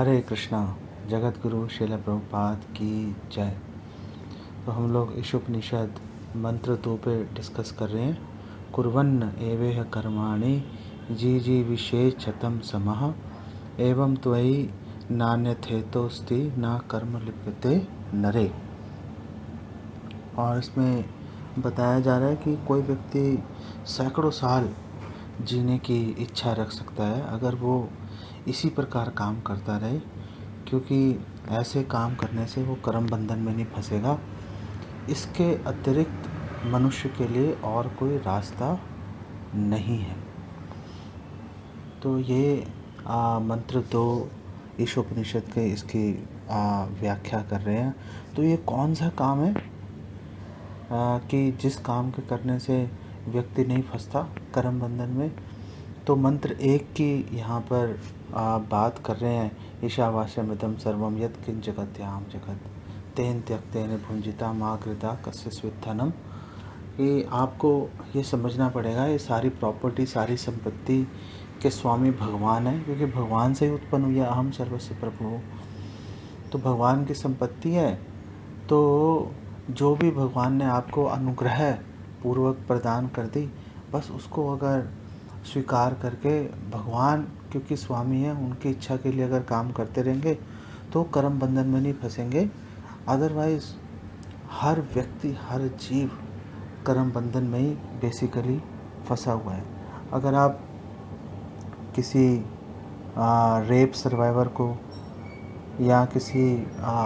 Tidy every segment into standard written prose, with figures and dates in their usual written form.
हरे कृष्णा। जगत गुरु श्रील प्रभुपाद की जय। तो हम लोग ईशोपनिषद मंत्र 2 पे डिस्कस कर रहे हैं। कुर्वन्न एवेह कर्माणि जी जी विशेषतम समः एवं त्वयि नान्यथेतोस्ति न कर्म लिप्यते नरे। और इसमें बताया जा रहा है कि कोई व्यक्ति सैकड़ों साल जीने की इच्छा रख सकता है अगर वो इसी प्रकार काम करता रहे, क्योंकि ऐसे काम करने से वो कर्म बंधन में नहीं फंसेगा। इसके अतिरिक्त मनुष्य के लिए और कोई रास्ता नहीं है। तो ये मंत्र 2 ईशोपनिषद के इसकी व्याख्या कर रहे हैं। तो ये कौन सा काम है कि जिस काम के करने से व्यक्ति नहीं फंसता कर्म बंधन में। तो मंत्र 1 की यहाँ पर बात कर रहे हैं। ईशावास्यमिदं सर्वं यत्किंच जगत्याम जगत तेन त्यक्तेन भुंजिता मा कृता कस्य स्वित्थनम। कि आपको ये समझना पड़ेगा ये सारी प्रॉपर्टी, सारी संपत्ति के स्वामी भगवान है, क्योंकि भगवान से ही उत्पन्न हुई है अहम सर्वस्य प्रभु। तो भगवान की संपत्ति है। तो जो भी भगवान ने आपको अनुग्रह पूर्वक प्रदान कर दी, बस उसको अगर स्वीकार करके भगवान क्योंकि स्वामी है उनकी इच्छा के लिए अगर काम करते रहेंगे तो कर्म बंधन में नहीं फंसेंगे। अदरवाइज हर व्यक्ति, हर जीव कर्म बंधन में ही बेसिकली फंसा हुआ है। अगर आप किसी रेप सर्वाइवर को या किसी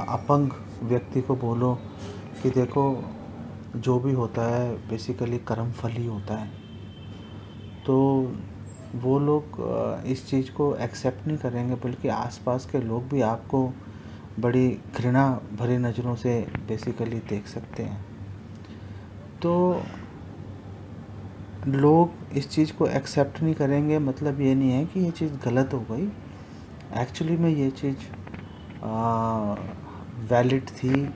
अपंग व्यक्ति को बोलो कि देखो जो भी होता है बेसिकली कर्म फल ही होता है, तो वो लोग इस चीज़ को एक्सेप्ट नहीं करेंगे, बल्कि आसपास के लोग भी आपको बड़ी घृणा भरी नज़रों से बेसिकली देख सकते हैं। तो लोग इस चीज़ को एक्सेप्ट नहीं करेंगे, मतलब ये नहीं है कि ये चीज़ गलत हो गई। एक्चुअली में ये चीज़ वैलिड थी,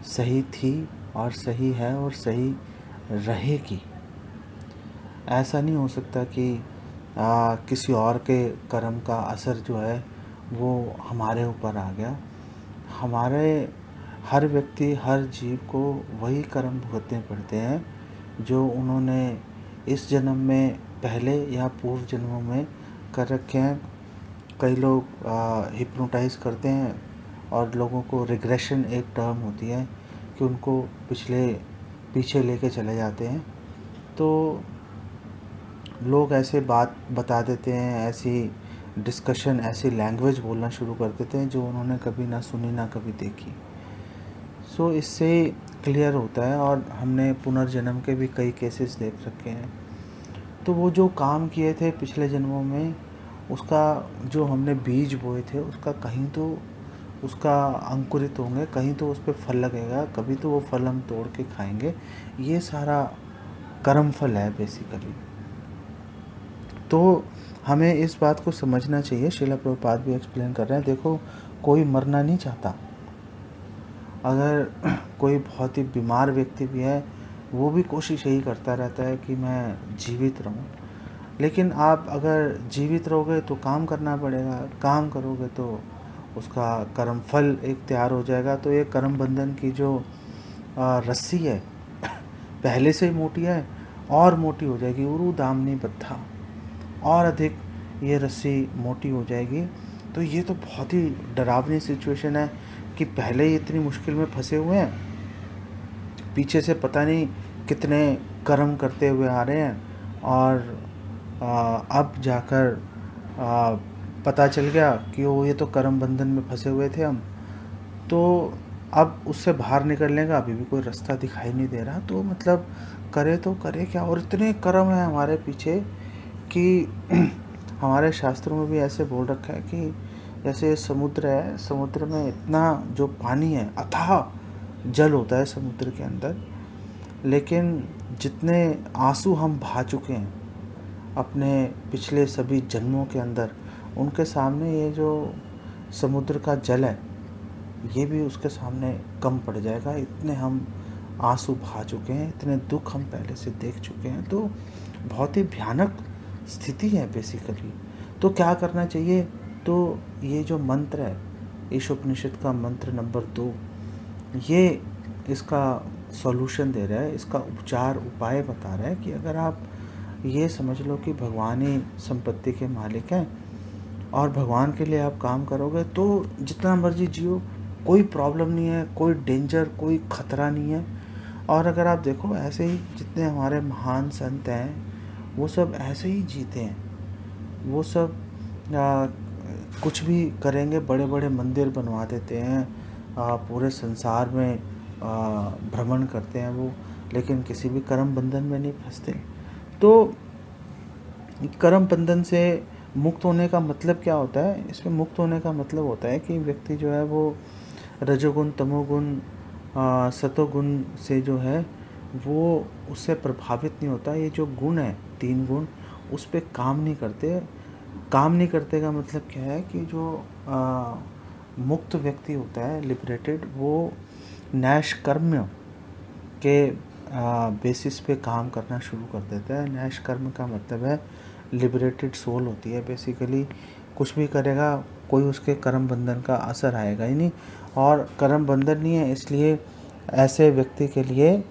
सही थी और सही है और सही रहेगी। ऐसा नहीं हो सकता कि किसी और के कर्म का असर जो है वो हमारे ऊपर आ गया। हमारे हर व्यक्ति, हर जीव को वही कर्म भुगतने पड़ते हैं जो उन्होंने इस जन्म में पहले या पूर्व जन्मों में कर रखे हैं। कई लोग हिप्नोटाइज करते हैं और लोगों को रिग्रेशन एक टर्म होती है कि उनको पीछे लेके चले जाते हैं। तो लोग ऐसे बात बता देते हैं, ऐसी डिस्कशन, ऐसी लैंग्वेज बोलना शुरू कर देते हैं जो उन्होंने कभी ना सुनी ना कभी देखी। सो इससे क्लियर होता है, और हमने पुनर्जन्म के भी कई केसेस देख रखे हैं। तो वो जो काम किए थे पिछले जन्मों में, उसका जो हमने बीज बोए थे उसका कहीं तो उसका अंकुरित होंगे, कहीं तो उस पर फल लगेगा, कभी तो वो फल हम तोड़ के खाएंगे। ये सारा कर्म फल है बेसिकली। तो हमें इस बात को समझना चाहिए। श्रील प्रभुपाद भी एक्सप्लेन कर रहे हैं, देखो कोई मरना नहीं चाहता। अगर कोई बहुत ही बीमार व्यक्ति भी है वो भी कोशिश यही करता रहता है कि मैं जीवित रहूं। लेकिन आप अगर जीवित रहोगे तो काम करना पड़ेगा, काम करोगे तो उसका कर्म फल एक तैयार हो जाएगा। तो ये कर्म बंधन की जो रस्सी है पहले से ही मोटी है और मोटी हो जाएगी। उरु दामनी बद्धा, और अधिक ये रस्सी मोटी हो जाएगी। तो ये तो बहुत ही डरावनी सिचुएशन है कि पहले ही इतनी मुश्किल में फंसे हुए हैं, पीछे से पता नहीं कितने कर्म करते हुए आ रहे हैं, और अब जाकर पता चल गया कि वो ये तो कर्म बंधन में फंसे हुए थे हम। तो अब उससे बाहर निकलने का अभी भी कोई रास्ता दिखाई नहीं दे रहा। तो मतलब करे तो करे क्या। और इतने कर्म हैं हमारे पीछे कि हमारे शास्त्रों में भी ऐसे बोल रखा है कि जैसे समुद्र है, समुद्र में इतना जो पानी है, अथाह जल होता है समुद्र के अंदर, लेकिन जितने आंसू हम बहा चुके हैं अपने पिछले सभी जन्मों के अंदर, उनके सामने ये जो समुद्र का जल है ये भी उसके सामने कम पड़ जाएगा। इतने हम आंसू बहा चुके हैं, इतने दुख हम पहले से देख चुके हैं। तो बहुत ही भयानक स्थिति है बेसिकली। तो क्या करना चाहिए तो ये जो मंत्र है, ईशोपनिषद का मंत्र नंबर 2, ये इसका सॉल्यूशन दे रहा है, इसका उपचार उपाय बता रहा है कि अगर आप ये समझ लो कि भगवान ही संपत्ति के मालिक हैं और भगवान के लिए आप काम करोगे तो जितना मर्जी जियो, कोई प्रॉब्लम नहीं है, कोई डेंजर, कोई खतरा नहीं है। और अगर आप देखो ऐसे ही जितने हमारे महान संत हैं वो सब ऐसे ही जीते हैं। वो सब कुछ भी करेंगे, बड़े बड़े मंदिर बनवा देते हैं, पूरे संसार में भ्रमण करते हैं वो, लेकिन किसी भी कर्म बंधन में नहीं फंसते। तो कर्म बंधन से मुक्त होने का मतलब क्या होता है? इसमें मुक्त होने का मतलब होता है कि व्यक्ति जो है वो रजोगुण, तमोगुण, सतोगुण से जो है वो उससे प्रभावित नहीं होता। ये जो गुण है, 3 गुण, उस पे काम नहीं करते। काम नहीं करते का मतलब क्या है कि जो मुक्त व्यक्ति होता है, लिबरेटेड, वो नैष्कर्म्य के बेसिस पे काम करना शुरू कर देता है। नैष्कर्म का मतलब है लिबरेटेड सोल होती है बेसिकली। कुछ भी करेगा, कोई उसके कर्म बंधन का असर आएगा ही नहीं। और कर्म बंधन नहीं है, इसलिए ऐसे व्यक्ति के लिए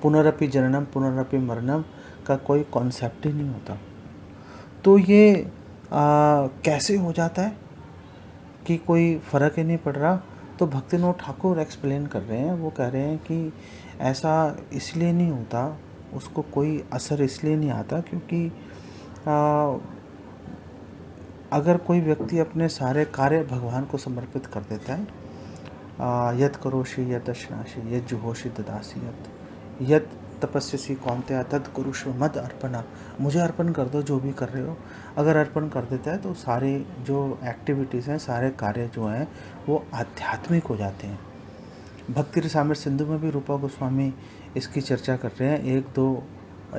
पुनरपि जननम पुनरपि मरणम का कोई कॉन्सेप्ट ही नहीं होता। तो ये कैसे हो जाता है कि कोई फ़र्क ही नहीं पड़ रहा? तो भक्तिनोद ठाकुर एक्सप्लेन कर रहे हैं। वो कह रहे हैं कि ऐसा इसलिए नहीं होता, उसको कोई असर इसलिए नहीं आता क्योंकि अगर कोई व्यक्ति अपने सारे कार्य भगवान को समर्पित कर देता है, यत् करोषि यत् दशनासि यत् जुहोषि ददासि यत् तपस्यसि कौन्तेय तत् कुरुष्व मद अर्पणा, मुझे अर्पण कर दो जो भी कर रहे हो। अगर अर्पण कर देता है तो सारे जो एक्टिविटीज़ हैं, सारे कार्य जो हैं वो आध्यात्मिक हो जाते हैं। भक्ति रसामृत सिंधु में भी रूपा गोस्वामी इसकी चर्चा कर रहे हैं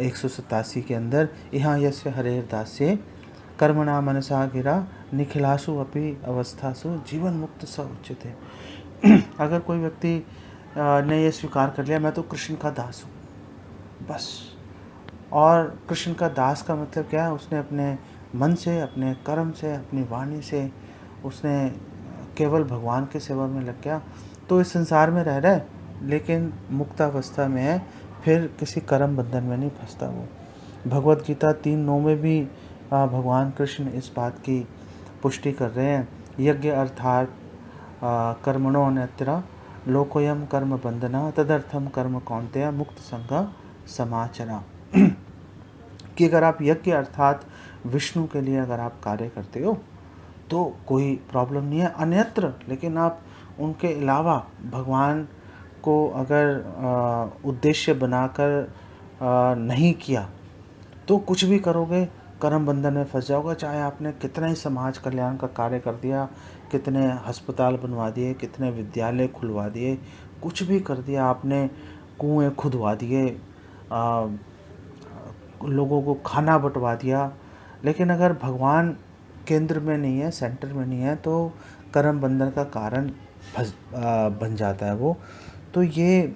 187 के अंदर। यहाँ यस्य हरेर दास्ये कर्मणा मनसा गिरा निखिलासु अपि अवस्थासु जीवन मुक्त स उच्यते। अगर कोई व्यक्ति ने ये स्वीकार कर लिया मैं तो कृष्ण का दास हूँ, बस। और कृष्ण का दास का मतलब क्या है? उसने अपने मन से, अपने कर्म से, अपनी वाणी से उसने केवल भगवान की सेवा में लग गया, तो इस संसार में रह रहा है लेकिन मुक्तावस्था में है, फिर किसी कर्म बंधन में नहीं फंसता वो। भगवत गीता 3:9 में भी भगवान कृष्ण इस बात की पुष्टि कर रहे हैं। यज्ञ अर्थात कर्मणो अन्यत्र लोकोयम कर्म बंधना तदर्थम कर्म कौन्तेय मुक्त संग समाचरा। कि अगर आप यज्ञ अर्थात विष्णु के लिए अगर आप कार्य करते हो तो कोई प्रॉब्लम नहीं है अन्यत्र, लेकिन आप उनके अलावा भगवान को अगर उद्देश्य बनाकर नहीं किया तो कुछ भी करोगे कर्म बंधन में फंस जाओगे। चाहे आपने कितना ही समाज कल्याण का कार्य कर दिया, कितने अस्पताल बनवा दिए, कितने विद्यालय खुलवा दिए, कुछ भी कर दिया आपने, कुएं खुदवा दिए, लोगों को खाना बंटवा दिया, लेकिन अगर भगवान केंद्र में नहीं है, सेंटर में नहीं है, तो कर्म बंधन का कारण बन जाता है वो। तो ये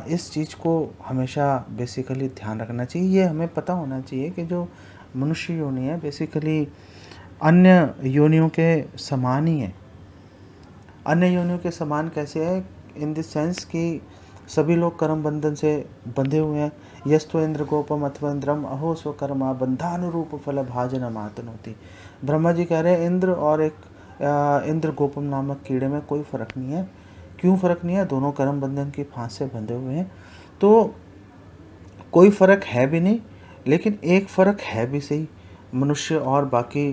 इस चीज़ को हमेशा बेसिकली ध्यान रखना चाहिए। ये हमें पता होना चाहिए कि जो मनुष्य योनि है बेसिकली अन्य योनियों के समान ही है। अन्य योनियों के समान कैसे है? इन द सेंस कि सभी लोग कर्म बंधन से बंधे हुए हैं। यस्तो इंद्र गोपम अथवा इंद्रम अहो स्वकर्मा बंधानुरूप फल भाजन मातन होती। ब्रह्मा जी कह रहे हैं इंद्र और एक इंद्र गोपम नामक कीड़े में कोई फर्क नहीं है। क्यों फर्क नहीं है? दोनों कर्म बंधन की फांस से बंधे हुए हैं। तो कोई फर्क है भी नहीं, लेकिन एक फर्क है भी सही मनुष्य और बाकी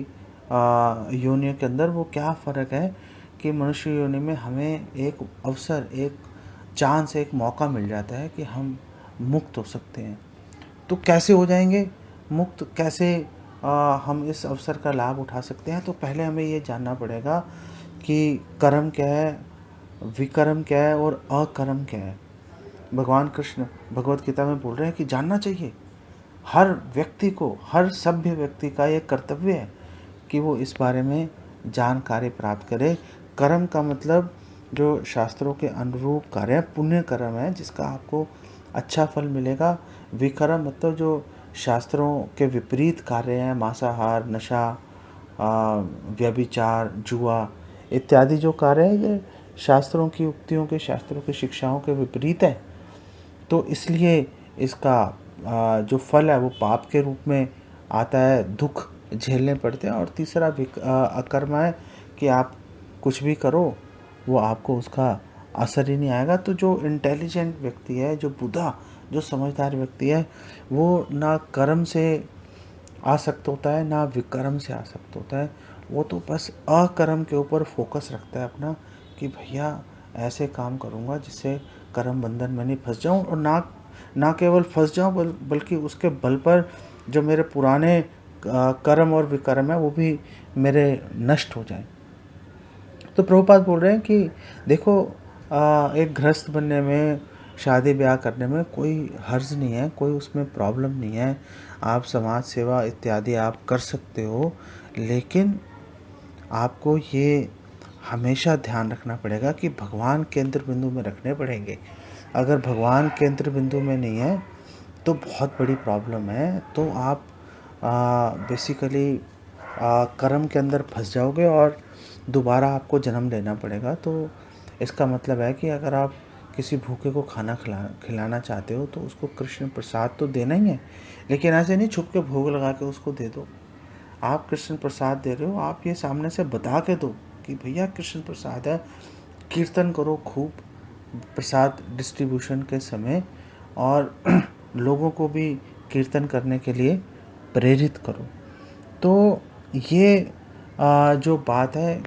योनियों के अंदर। वो क्या फ़र्क है कि मनुष्य योनि में हमें एक अवसर, एक चांस, एक मौका मिल जाता है कि हम मुक्त हो सकते हैं। तो कैसे हो जाएंगे मुक्त? कैसे हम इस अवसर का लाभ उठा सकते हैं? तो पहले हमें ये जानना पड़ेगा कि कर्म क्या है, विकर्म क्या है और अकर्म क्या है। भगवान कृष्ण भगवत गीता में बोल रहे हैं कि जानना चाहिए। हर व्यक्ति को, हर सभ्य व्यक्ति का ये कर्तव्य है कि वो इस बारे में जानकारी प्राप्त करे। कर्म का मतलब जो शास्त्रों के अनुरूप कार्य है, पुण्य कर्म है जिसका आपको अच्छा फल मिलेगा। विकर्म मतलब जो शास्त्रों के विपरीत कार्य हैं, मांसाहार, नशा, व्यभिचार, जुआ इत्यादि जो कार्य है ये शास्त्रों की उक्तियों के, शास्त्रों की शिक्षाओं के विपरीत है। तो इसलिए इसका जो फल है वो पाप के रूप में आता है, दुख झेलने पड़ते हैं। और तीसरा अकर्म है कि आप कुछ भी करो वो आपको उसका असर ही नहीं आएगा। तो जो इंटेलिजेंट व्यक्ति है, जो बुद्धा, जो समझदार व्यक्ति है, वो ना कर्म से आसक्त होता है ना विकर्म से आसक्त होता है। वो तो बस अकर्म के ऊपर फोकस रखता है अपना, कि भैया ऐसे काम करूँगा जिससे कर्म बंधन में नहीं फंस जाऊँ, और ना केवल फंस जाऊँ बल्कि उसके बल पर जो मेरे पुराने कर्म और विकर्म है वो भी मेरे नष्ट हो जाएं। तो प्रभुपाद बोल रहे हैं कि देखो, एक गृहस्थ बनने में, शादी ब्याह करने में कोई हर्ज नहीं है, कोई उसमें प्रॉब्लम नहीं है। आप समाज सेवा इत्यादि आप कर सकते हो, लेकिन आपको ये हमेशा ध्यान रखना पड़ेगा कि भगवान केंद्र बिंदु में रखने पड़ेंगे। अगर भगवान केंद्र बिंदु में नहीं है तो बहुत बड़ी प्रॉब्लम है। तो आप बेसिकली कर्म के अंदर फंस जाओगे और दोबारा आपको जन्म लेना पड़ेगा। तो इसका मतलब है कि अगर आप किसी भूखे को खाना खिलाना चाहते हो तो उसको कृष्ण प्रसाद तो देना ही है, लेकिन ऐसे नहीं छुप के भोग लगा के उसको दे दो। आप कृष्ण प्रसाद दे रहे हो, आप ये सामने से बता के दो कि भैया कृष्ण प्रसाद है, कीर्तन करो खूब प्रसाद डिस्ट्रीब्यूशन के समय, और लोगों को भी कीर्तन करने के लिए प्रेरित करो। तो ये जो बात है,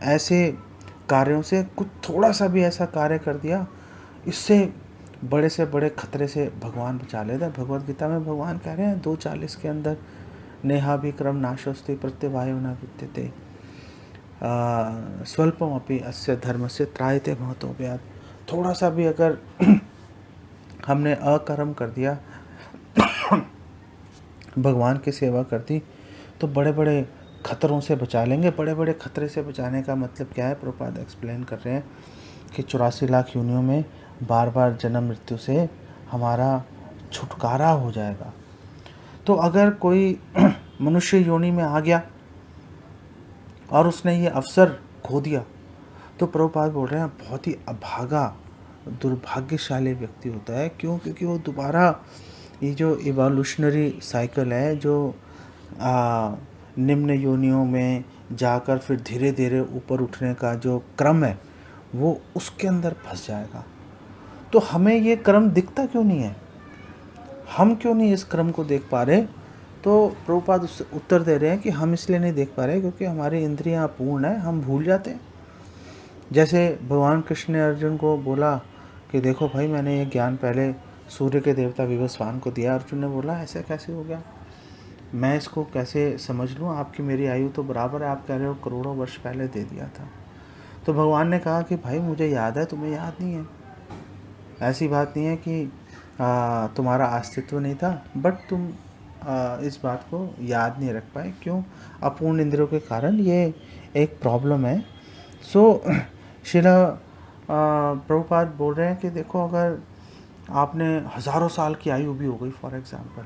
ऐसे कार्यों से कुछ थोड़ा सा भी ऐसा कार्य कर दिया, इससे बड़े से बड़े खतरे से भगवान बचा लेता है। भगवद गीता में भगवान कह रहे हैं 2:40 के अंदर, नेहा विक्रम नाशोस्ति प्रत्यवायो न विद्यते स्वल्पम अपि अस्य धर्म से त्रायते महतो व्याध। थोड़ा सा भी अगर हमने अकर्म कर दिया, भगवान की सेवा कर दी, तो बड़े बड़े खतरों से बचा लेंगे। बड़े बड़े खतरे से बचाने का मतलब क्या है, प्रभुपाद एक्सप्लेन कर रहे हैं कि 84 लाख योनियों में बार बार जन्म मृत्यु से हमारा छुटकारा हो जाएगा। तो अगर कोई मनुष्य योनि में आ गया और उसने ये अवसर खो दिया, तो प्रभुपाद बोल रहे हैं बहुत ही अभागा, दुर्भाग्यशाली व्यक्ति होता है। क्यों? क्योंकि वो दोबारा ये जो इवोल्यूशनरी साइकिल है, जो निम्न योनियों में जाकर फिर धीरे धीरे ऊपर उठने का जो क्रम है, वो उसके अंदर फंस जाएगा। तो हमें ये क्रम दिखता क्यों नहीं है? हम क्यों नहीं इस क्रम को देख पा रहे? तो प्रभुपाद उससे उत्तर दे रहे हैं कि हम इसलिए नहीं देख पा रहे क्योंकि हमारी इंद्रियां अपूर्ण है, हम भूल जाते हैं। जैसे भगवान कृष्ण ने अर्जुन को बोला कि देखो भाई, मैंने ये ज्ञान पहले सूर्य के देवता विवस्वान को दिया। अर्जुन ने बोला ऐसा कैसे हो गया, मैं इसको कैसे समझ लूँ? आपकी मेरी आयु तो बराबर है, आप कह रहे हो करोड़ों वर्ष पहले दे दिया था। तो भगवान ने कहा कि भाई मुझे याद है, तुम्हें याद नहीं है। ऐसी बात नहीं है कि तुम्हारा अस्तित्व नहीं था, बट तुम इस बात को याद नहीं रख पाए। क्यों? अपूर्ण इंद्रियों के कारण ये एक प्रॉब्लम है। सो शिला प्रभुपाद बोल रहे हैं कि देखो, अगर आपने हज़ारों साल की आयु भी हो गई फॉर एग्ज़ाम्पल,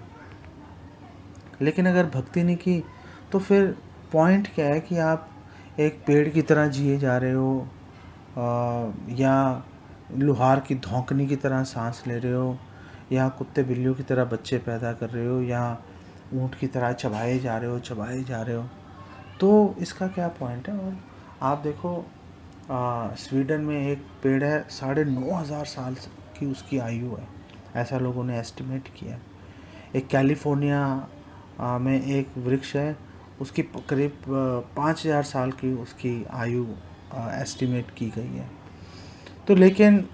लेकिन अगर भक्ति नहीं की, तो फिर पॉइंट क्या है कि आप एक पेड़ की तरह जिए जा रहे हो, या लुहार की धौंकनी की तरह सांस ले रहे हो, या कुत्ते बिल्लियों की तरह बच्चे पैदा कर रहे हो, या ऊँट की तरह चबाए जा रहे हो। तो इसका क्या पॉइंट है? और आप देखो, स्वीडन में एक पेड़ है, 9,500 साल की उसकी आयु है, ऐसा लोगों ने एस्टिमेट किया। एक कैलिफोर्निया में एक वृक्ष है, उसकी करीब 5,000 साल की उसकी आयु एस्टिमेट की गई है। तो लेकिन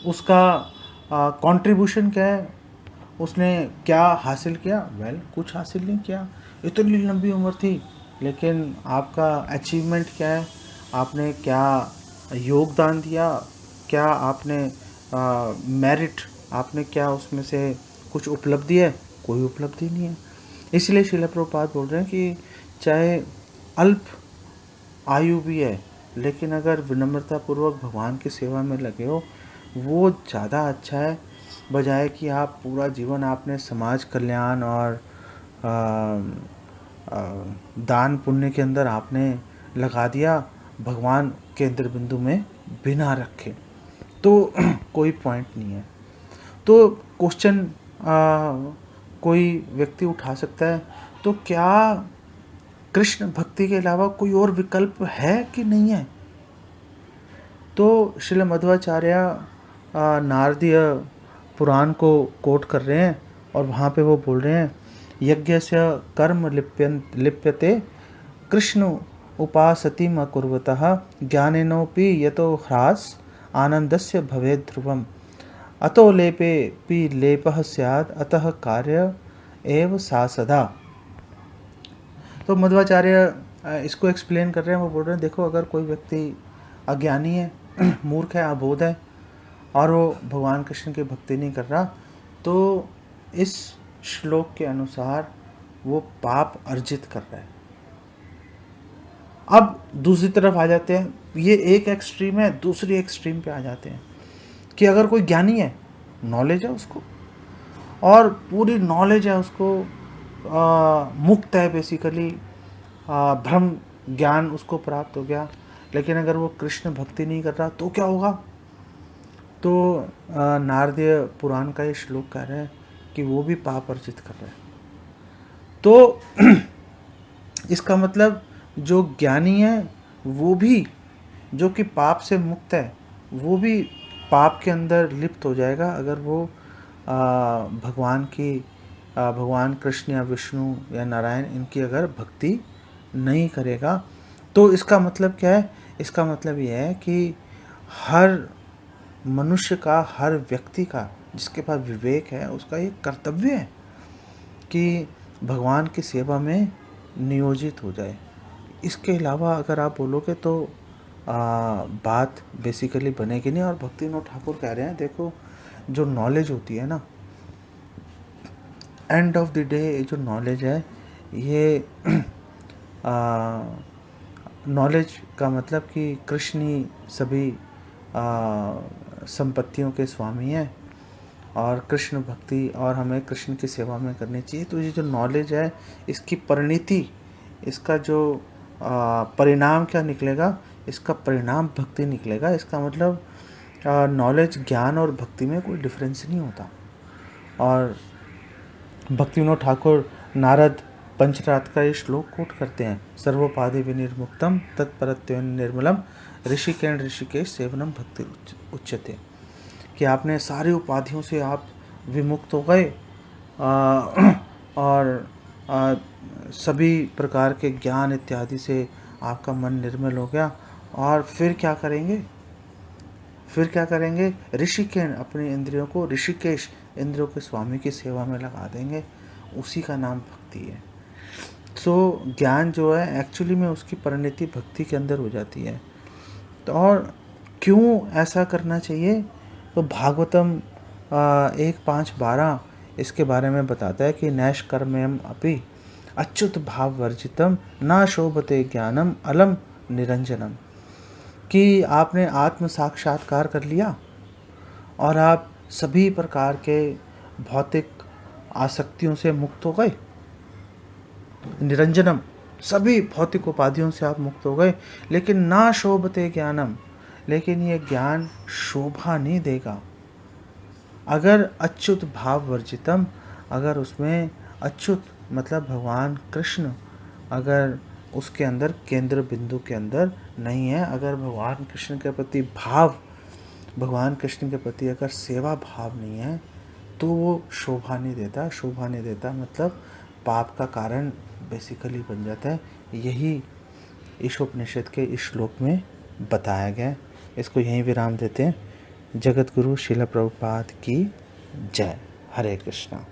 उसका कंट्रीब्यूशन क्या है? उसने क्या हासिल किया? कुछ हासिल नहीं किया। इतनी लंबी उम्र थी, लेकिन आपका अचीवमेंट क्या है? आपने क्या योगदान दिया? क्या आपने मेरिट, आपने क्या उसमें से कुछ उपलब्धि है? कोई उपलब्धि नहीं है। इसलिए श्रील प्रभुपाद बोल रहे हैं कि चाहे अल्प आयु भी है, लेकिन अगर विनम्रतापूर्वक भगवान की सेवा में लगे हो, वो ज़्यादा अच्छा है। बजाय कि आप पूरा जीवन आपने समाज कल्याण और अ, दान पुण्य के अंदर आपने लगा दिया, भगवान केंद्र बिंदु में बिना रखे, तो कोई पॉइंट नहीं है। तो क्वेश्चन कोई व्यक्ति उठा सकता है, तो क्या कृष्ण भक्ति के अलावा कोई और विकल्प है कि नहीं है? तो श्रील मध्वाचार्य नारदीय पुराण को कोट कर रहे हैं और वहाँ पे वो बोल रहे हैं, यज्ञस्य कर्म लिप्यते कृष्ण उपासतिम अकुर्वतः ज्ञानेनोपि यतो ह्रास आनंदस्य भवेद् ध्रुवम् अतो लेपे पि लेपः स्यात् अतः कार्य एव सा सदा। तो मध्वाचार्य इसको एक्सप्लेन कर रहे हैं। वो बोल रहे हैं, देखो अगर कोई व्यक्ति अज्ञानी है, मूर्ख है, अबोध है और वो भगवान कृष्ण की भक्ति नहीं कर रहा, तो इस श्लोक के अनुसार वो पाप अर्जित कर रहा है। अब दूसरी तरफ आ जाते हैं, ये एक एक्सट्रीम है, दूसरी एक्सट्रीम पे आ जाते हैं कि अगर कोई ज्ञानी है, नॉलेज है उसको और पूरी नॉलेज है उसको, मुक्त है बेसिकली, ब्रह्म ज्ञान उसको प्राप्त हो गया, लेकिन अगर वो कृष्ण भक्ति नहीं कर रहा तो क्या होगा? तो नारदीय पुराण का ये श्लोक कह रहा है कि वो भी पाप अर्जित कर रहा है। तो इसका मतलब जो ज्ञानी है वो भी, जो कि पाप से मुक्त है, वो भी पाप के अंदर लिप्त हो जाएगा अगर वो भगवान कृष्ण या विष्णु या नारायण इनकी अगर भक्ति नहीं करेगा। तो इसका मतलब क्या है? इसका मतलब ये है कि हर मनुष्य का, हर व्यक्ति का, जिसके पास विवेक है, उसका ये कर्तव्य है कि भगवान की सेवा में नियोजित हो जाए। इसके अलावा अगर आप बोलोगे तो बात बेसिकली बनेगी नहीं। और भक्तिविनोद ठाकुर कह रहे हैं, देखो जो नॉलेज होती है ना, एंड ऑफ द डे जो नॉलेज है, ये नॉलेज का मतलब कि कृष्ण ही सभी संपत्तियों के स्वामी हैं और कृष्ण भक्ति और हमें कृष्ण की सेवा में करनी चाहिए। तो ये जो नॉलेज है, इसकी परिणति, इसका जो परिणाम क्या निकलेगा? इसका परिणाम भक्ति निकलेगा। इसका मतलब नॉलेज, ज्ञान और भक्ति में कोई डिफरेंस नहीं होता। और भक्तिविनोद ठाकुर नारद पंचरात का ये श्लोक कोट करते हैं, सर्वोपाधि विनिर्मुक्तम तत्परत्वेन निर्मलम ऋषिकेण ऋषिकेश सेवनम भक्ति उच्यते, कि आपने सारी उपाधियों से आप विमुक्त हो गए और सभी प्रकार के ज्ञान इत्यादि से आपका मन निर्मल हो गया। और फिर क्या करेंगे? फिर क्या करेंगे? ऋषिकेण, अपनी इंद्रियों को ऋषिकेश, इंद्रियों के स्वामी की सेवा में लगा देंगे। उसी का नाम भक्ति है। तो ज्ञान जो है एक्चुअली में उसकी परिणति भक्ति के अंदर हो जाती है। तो और क्यों ऐसा करना चाहिए? तो भागवतम 1.5.12 इसके बारे में बताता है कि नैष्कर्म्यम अपि अच्युत भाव वर्जितम न शोभते ज्ञानम अलम निरंजनम, कि आपने आत्म साक्षात्कार कर लिया और आप सभी प्रकार के भौतिक आसक्तियों से मुक्त हो गए, निरंजनम, सभी भौतिक उपाधियों से आप मुक्त हो गए, लेकिन ना शोभते ज्ञानम, लेकिन ये ज्ञान शोभा नहीं देगा अगर अच्युत भाव वर्जितम, अगर उसमें अच्युत मतलब भगवान कृष्ण अगर उसके अंदर केंद्र बिंदु के अंदर नहीं है, अगर भगवान कृष्ण के प्रति भाव, भगवान कृष्ण के प्रति अगर सेवा भाव नहीं है, तो वो शोभा नहीं देता। शोभा नहीं देता मतलब पाप का कारण बेसिकली बन जाता है। यही इस उपनिषद के इस श्लोक में बताया गया है। इसको यहीं विराम देते हैं। जगत गुरु श्रील प्रभुपाद की जय। हरे कृष्णा।